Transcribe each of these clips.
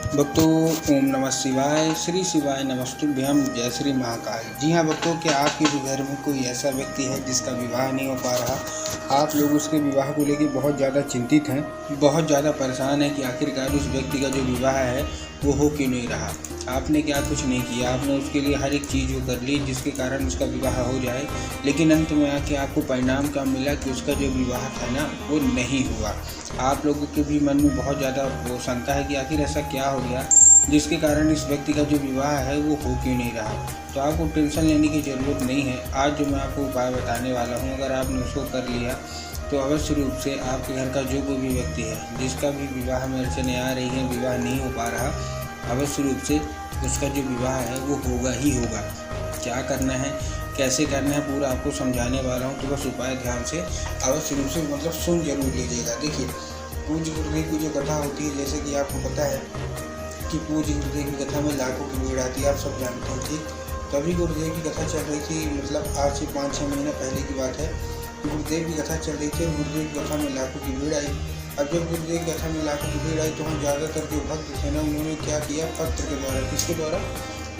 भक्तों, ओम नमः शिवाय, श्री शिवाय नमस्तुभ्यम, जय श्री महाकाल। जी हाँ भक्तों, क्या आपके भी घर में कोई ऐसा व्यक्ति है जिसका विवाह नहीं हो पा रहा? आप लोग उसके विवाह को लेकर बहुत ज़्यादा चिंतित हैं, बहुत ज़्यादा परेशान हैं कि आखिरकार उस व्यक्ति का जो विवाह है वो हो क्यों नहीं रहा। आपने क्या कुछ नहीं किया, आपने उसके लिए हर एक चीज़ वो कर ली जिसके कारण उसका विवाह हो जाए, लेकिन अंत में आके आपको परिणाम क्या मिला कि उसका जो विवाह था ना वो नहीं हुआ। आप लोगों के भी मन में बहुत ज़्यादा वो शंका है कि आखिर ऐसा क्या हो गया जिसके कारण इस व्यक्ति का जो विवाह है वो हो क्यों नहीं रहा। तो आपको टेंशन लेने की ज़रूरत नहीं है। आज जो मैं आपको उपाय बताने वाला हूँ, अगर आपने उसको कर लिया तो अवश्य रूप से आपके घर का जो कोई भी व्यक्ति है जिसका भी विवाह में अड़चने आ रही हैं, विवाह नहीं हो पा रहा, अवश्य रूप से उसका जो विवाह है वो होगा ही होगा। क्या करना है, कैसे करना है, पूरा आपको समझाने वाला हूँ। तो बस उपाय ध्यान से अवश्य रूप से सुन जरूर लीजिएगा। देखिए, पूज्य गुरुदेव की जो कथा होती है, जैसे कि आपको पता है कि पूज्य गुरुदेव की कथा में लाखों की भीड़ आती है, आप सब जानते हैं। ठीक, तभी गुरुदेव की कथा चल रही थी, मतलब आज से 5-6 महीने पहले की बात है। गुरुदेव की कथा चल रही थी और गुरुदेव की कथा में लाखों की भीड़ आई। अब जब गुरुदेव की कथा में लाखों की भीड़ आई तो हम ज़्यादातर जो भक्त थे ना, उन्होंने क्या किया, पत्र के द्वारा, किसके द्वारा,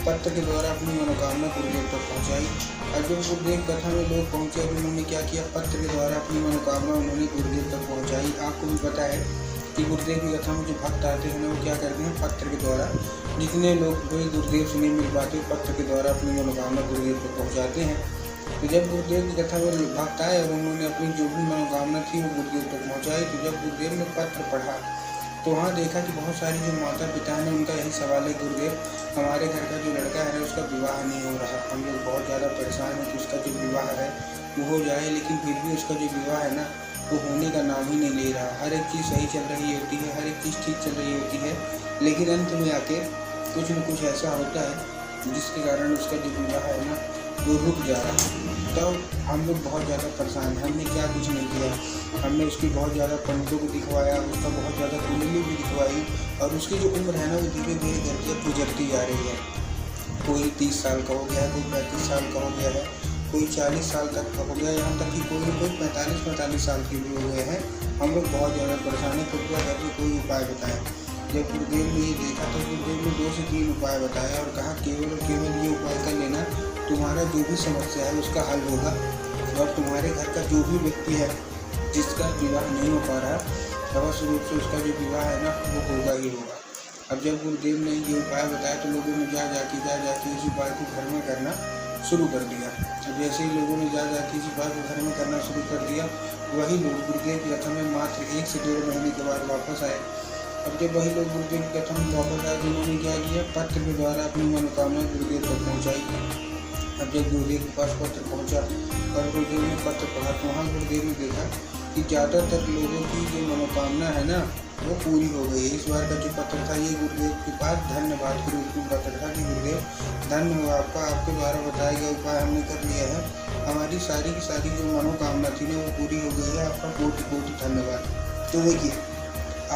पत्र के द्वारा अपनी मनोकामना गुरुदेव तक पहुँचाई। और जब गुरुदेव कथा में लोग पहुँचे, उन्होंने क्या किया, पत्र के द्वारा अपनी मनोकामना उन्होंने गुरुदेव तक पहुँचाई। आपको भी पता है कि गुरुदेव की कथा में जो भक्त आते हैं ना, वो क्या करते हैं, पत्र के द्वारा, जितने लोग कोई गुरुदेव से नहीं मिल पाते, पत्र के द्वारा अपनी मनोकामना गुरुदेव तक पहुँचाते हैं। तो जब गुरुदेव की कथा में भक्त आए और उन्होंने अपनी जो भी मनोकामना थी वो गुरुदेव तक पहुँचाई, तो जब गुरुदेव ने पत्र पढ़ा तो वहाँ देखा कि बहुत सारी जो माता पिता हैं उनका यही सवाल है, गुरुदेव हमारे घर का जो लड़का है उसका विवाह नहीं हो रहा, हम लोग बहुत ज़्यादा परेशान हैं कि उसका जो विवाह है वो हो जाए, लेकिन फिर भी उसका जो विवाह है ना वो होने का नाम ही नहीं ले रहा। हर एक चीज़ सही चल रही होती है, हर एक चीज़ ठीक चल रही होती है, लेकिन अंत में आके कुछ न कुछ ऐसा होता है जिसके कारण उसका जो विवाह है ना वो रुक जा रहा है। तब हम लोग बहुत ज़्यादा परेशान हैं। हमने क्या कुछ नहीं किया, हमने उसकी बहुत ज़्यादा पंडितों को दिखवाया, उसका बहुत ज़्यादा कुंडली भी दिखवाई, और उसकी जो उम्र है ना वो धीरे धीरे करके गुजरती जा रही है। कोई 30 साल का हो गया है, कोई 35 साल का हो गया है, कोई 40 साल तक का हो गया, यहाँ तक कि कोई 45 साल के भी हो गए हैं। हम लोग बहुत ज़्यादा परेशान हैं, कृपया करके कोई उपाय बताएं। जब गुरुदेव ने ये देखा तो गुरुदेव ने 2 से 3 उपाय बताया और कहा केवल और केवल ये उपाय कर लेना, तुम्हारा जो भी समस्या है उसका हल होगा, और तुम्हारे घर का जो भी व्यक्ति है जिसका विवाह नहीं हो पा रहा, अवश्य रूप से उसका जो विवाह है ना वो होगा ही होगा। अब जब गुरुदेव ने ये उपाय बताया तो लोगों ने जा जाके इस उपाय को घर में करना शुरू कर दिया। अब जैसे ही लोगों ने जा जाके इस उपाय को घर में करना शुरू कर दिया, वही लोग गुरुदेव की कथा में मात्र 1 से 1.5 महीने के बाद वापस आए। अब जब वही लोग गुरुदेव की कथा में वापस आए तो उन्होंने क्या किया, पत्र के द्वारा अपनी मनोकामना गुरुदेव तक पहुँचाई। अब जब गुरुदेव के पास पत्र पहुंचा और गुरुदेव ने पत्र पढ़ा तो वहाँ गुरुदेव ने देखा कि ज़्यादातर लोगों की जो मनोकामना है ना वो पूरी हो गई है। इस बार का जो पत्र था ये गुरुदेव के पास धन्यवाद के रूप में पत्र था कि गुरुदेव धन्य हो आपका, आपके द्वारा बताया गया उपाय हमने कर लिया है, हमारी सारी की सारी जो मनोकामना थी ना वो पूरी हो गई है, आपका कोटि कोटि धन्यवाद। तो देखिए,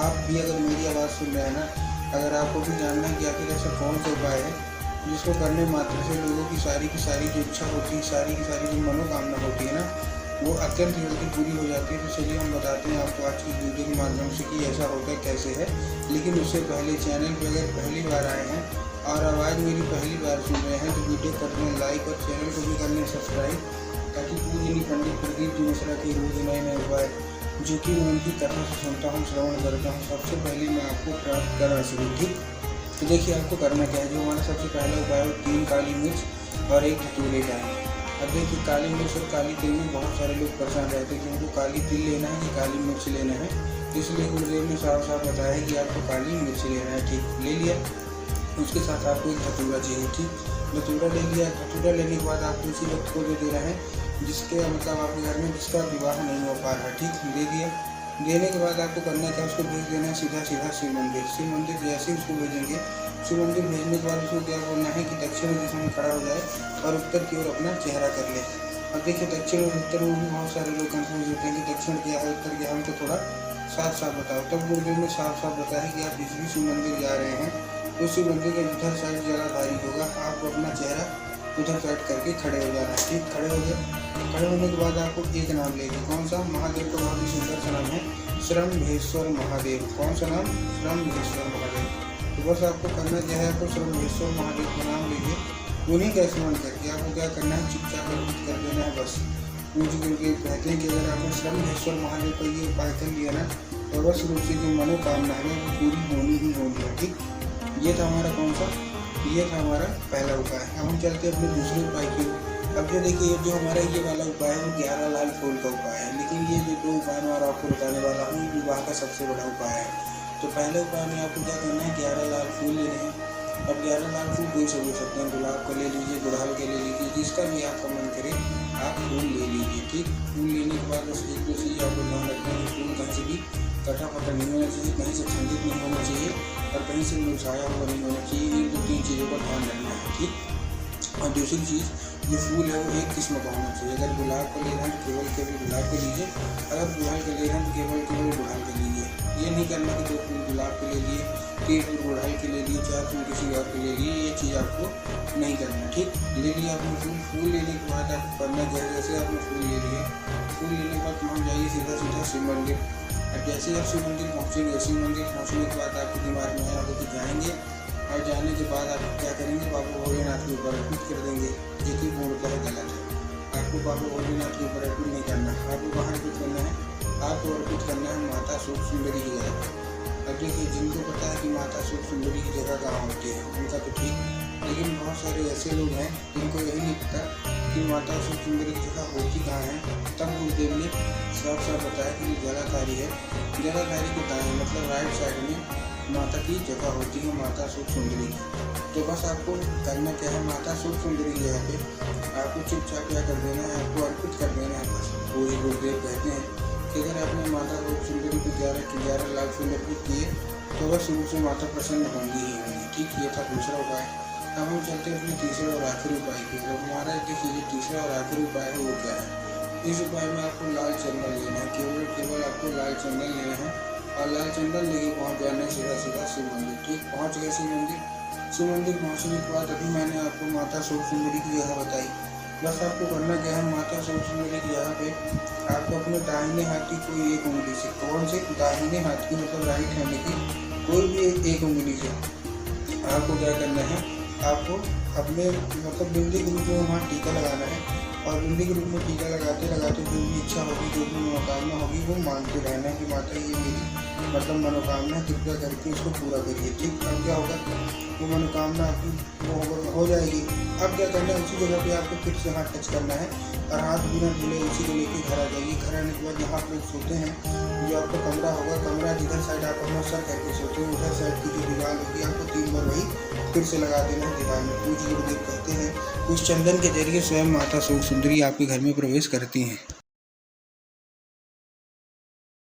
आप भी अगर मेरी आवाज़ सुन रहे हैं ना, अगर आपको भी जानना है कि आखिर ऐसा कौन सा उपाय है जिसको करने मात्र से लोगों की सारी जो इच्छा होती है, सारी की सारी जो मनोकामना होती है ना वो अत्यंत जल्दी पूरी हो जाती है, तो चलिए हम बताते हैं आपको आज की वीडियो के माध्यम से कि ऐसा होता कैसे है। लेकिन उससे पहले चैनल पर अगर पहली बार आए हैं और आवाज़ मेरी पहली बार सुन रहे हैं तो वीडियो कर लें लाइक और चैनल को भी कर लें सब्सक्राइब, ताकि पूजनीय पंडित प्रदीप जी मिश्रा की रोज नए नए उपाय जो कि मैं उनकी कथा से सुनता हूँ, श्रवण करता हूँ, सबसे पहले मैं आपको प्राप्त करना शुरू। ठीक, तो देखिए आपको करना क्या है। जो हमारा सबसे पहला उपाय है 3 काली मिर्च और 1 धतूरे का है। अब देखिए, काली मिर्च और काली तिल में बहुत सारे लोग परेशान रहते हैं कि उनको काली तिल लेना है कि काली मिर्च लेना है, इसलिए गुरुदेव ने साफ साफ बताया है कि आपको काली मिर्च लेना है। ठीक, ले लिया, उसके साथ आपको 1 धतूरा चाहिए। ठीक, धतूरा ले लिया। धतूरा लेने के बाद आपको उसी व्यक्ति को दे देना है जिसके मतलब आपके घर में जिसका विवाह नहीं हो पा रहा। ठीक, दे दिया। देने के बाद आपको करना क्या, उसको भेज देना है सीधा शिव मंदिर। शिव मंदिर जैसे ही उसको भेजेंगे, शिव मंदिर भेजने के बाद उसको क्या बोलना है कि दक्षिण दिशा में खड़ा हो जाए और उत्तर की ओर अपना चेहरा कर ले। अब देखिए, दक्षिण और उत्तर में भी बहुत सारे लोग कंफ्यूज होते हैं कि दक्षिण क्या है उत्तर क्या है, हमको थोड़ा साफ साफ बताओ। तब गुरुदेव ने साफ साफ बताया कि आप जिस भी शिव मंदिर जा रहे हैं तो शिव मंदिर के उधर साइड जगह भारी होगा, आपको अपना चेहरा उधर साइड करके खड़े हो जाना है। ठीक, खड़े हो गए। खड़े होने के बाद आपको एक नाम लेंगे, कौन सा, महादेव का बहुत ही सुंदर सा नाम है, श्रम्भेश्वर महादेव। कौन सा नाम, श्रम्भेश्वर महादेव। तो तो बस आपको करना क्या है, आपको श्रमहेश्वर महादेव का नाम लीजिए, उन्हीं का स्मरण करके आपको क्या करना है, चुपचाप अर्पित कर देना है बस। पूज करके कहते हैं कि अगर आपने श्रमहेश्वर महादेव का ये उपाय कर लिया ना, तो अवश्य रूप से जो मनोकामना है वो पूरी होनी ही होनी है। ठीक, ये था हमारा कौन सा, ये था हमारा पहला उपाय। अब हम चलते हैं अपने दूसरे उपाय की। अब जो देखिए, जो हमारा ये वाला उपाय है वो 11 लाल फूल का उपाय है, लेकिन ये जो 2 उपाय मैं और आपको बताने वाला हूँ, विवाह का सबसे बड़ा उपाय है। तो पहले उपाय में आपको क्या करना है, 11 लाल फूल लेने हैं। अब 11 लाल फूल कोई से ले सकते हैं, गुलाब का ले लीजिए, गुड़हल के ले लीजिए, जिसका भी आपका मन करे आप फूल ले लीजिए। ठीक, फूल लेने के बाद बस एक दो चीज़ आपको ध्यान रखना है, फूल कहीं से भी कटा फटा नहीं होना चाहिए, कहीं से खंडित नहीं होना चाहिए और कहीं से मुरझाया हुआ नहीं होना चाहिए। ये 2-3 चीज़ों का ध्यान रखना है। ठीक, और दूसरी चीज़, जो फूल है वो एक किस्म का होना चाहिए। अगर गुलाब का ले रहे हैं तो केवल गुलाब का लीजिए, अगर गुड़हल का ले रहे हैं तो केवल गुड़हल का लीजिए। ये नहीं करना कि 2 फूल गुलाब के ले लिए, 3 फूल गुड़हल के ले लिए, 4 फूल किसी और के ले लिए, ये चीज़ आपको नहीं करना। ठीक, ले लिया आपने फूल लेने के बाद आपको करना क्या है, जैसे आपने फूल ले लिया, फूल लेने के बाद पहुँच जाइए सीधा शिव मंदिर। अब जैसे आप शिव मंदिर पहुँचेंगे, शिव मंदिर पहुँचने के बाद आपके दिमाग में आया होगा कि जाएंगे, और जाने के बाद आप क्या करेंगे, बाबा भोलेनाथ के ऊपर अर्पित कर देंगे, जो कि पूर्णतः गलत है। आपको बाबा भोलेनाथ के ऊपर अर्पित नहीं करना, आपको कहाँ अर्पित करना है, आपको अर्पित करना है माता सूप सुंदरी की जगह। अब देखिए, जिनको पता है कि माता सूप सुंदरी की जगह कहाँ होती है उनका तो ठीक, लेकिन बहुत सारे ऐसे लोग हैं जिनको यही नहीं पता कि माता सूप सुंदरी की जगह होती कहाँ है। तब गुरुदेव ने साफ साफ बताया कि जलाधारी है, जलाधारी के दाएं मतलब राइट साइड में माता की जगह होती है, माता सूप सुंदरी की। तो बस आपको करना क्या है, माता सूप सुंदरी की जगह पे आपको चुपचाप क्या कर देना है, आपको अर्पित कर देना है बस। वही गुरुदेव कहते हैं कि अगर आपने माता सूप सुंदरी को 11 लाल फूल अर्पित किए तो बस शुरू से माता प्रसन्न होंगी ही होंगी। ठीक, ये था दूसरा उपाय। अब हम चलते हैं अपने तीसरे और आखिरी उपाय की। तो हमारा देखिए, जो तीसरा और आखिरी उपाय है वो क्या है, इस उपाय में आपको लाल चंदन लेना है, केवल आपको लाल चंदन लेना है और लाल चंदन लेके पहुँच जाना है सीधा शिव मंदिर। ठीक, पहुँच गए शिव मंदिर पहुँचने के बाद अभी मैंने आपको माता सूप सुंदरी की जगह बताई। बस आपको करना क्या है, माता सूप सुंदरी की जगह पे आपको अपने दाहिने हाथ की कोई एक उंगली से, कौन से, दाहिने हाथ की मतलब राइट हैंड की कोई भी एक उंगली से आपको क्या करना है, आपको अपने मतलब बिंदी के रूप में वहाँ टीका लगाना है और बिंदी के रूप में टीका लगाते लगाते जो भी इच्छा होगी, जो भी मनोकामना होगी वो मानते रहना है कि माता ये मेरी मतलब मनोकामना कृपया करके इसको पूरा करिए। ठीक, अब क्या होगा, वो मनोकामना आपकी वो हो जाएगी। अब क्या करना है, उसी जगह पे आपको फिर से हाथ टच करना है और हाथ बिना धुले उसी को लेके घर आ जाइए। घर आने के बाद जहाँ आप लोग सोते हैं, जो आपका कमरा होगा, कमरा जिधर साइड आप अपना सर करके सोते हैं, उधर साइड की जो दीवार होगी आपको 3 बार वही फिर से लगा देना है दीवार में। पूज्य गुरुदेव कहते हैं उस चंदन के जरिए स्वयं माता सूप सुंदरी आपके घर में प्रवेश करती हैं।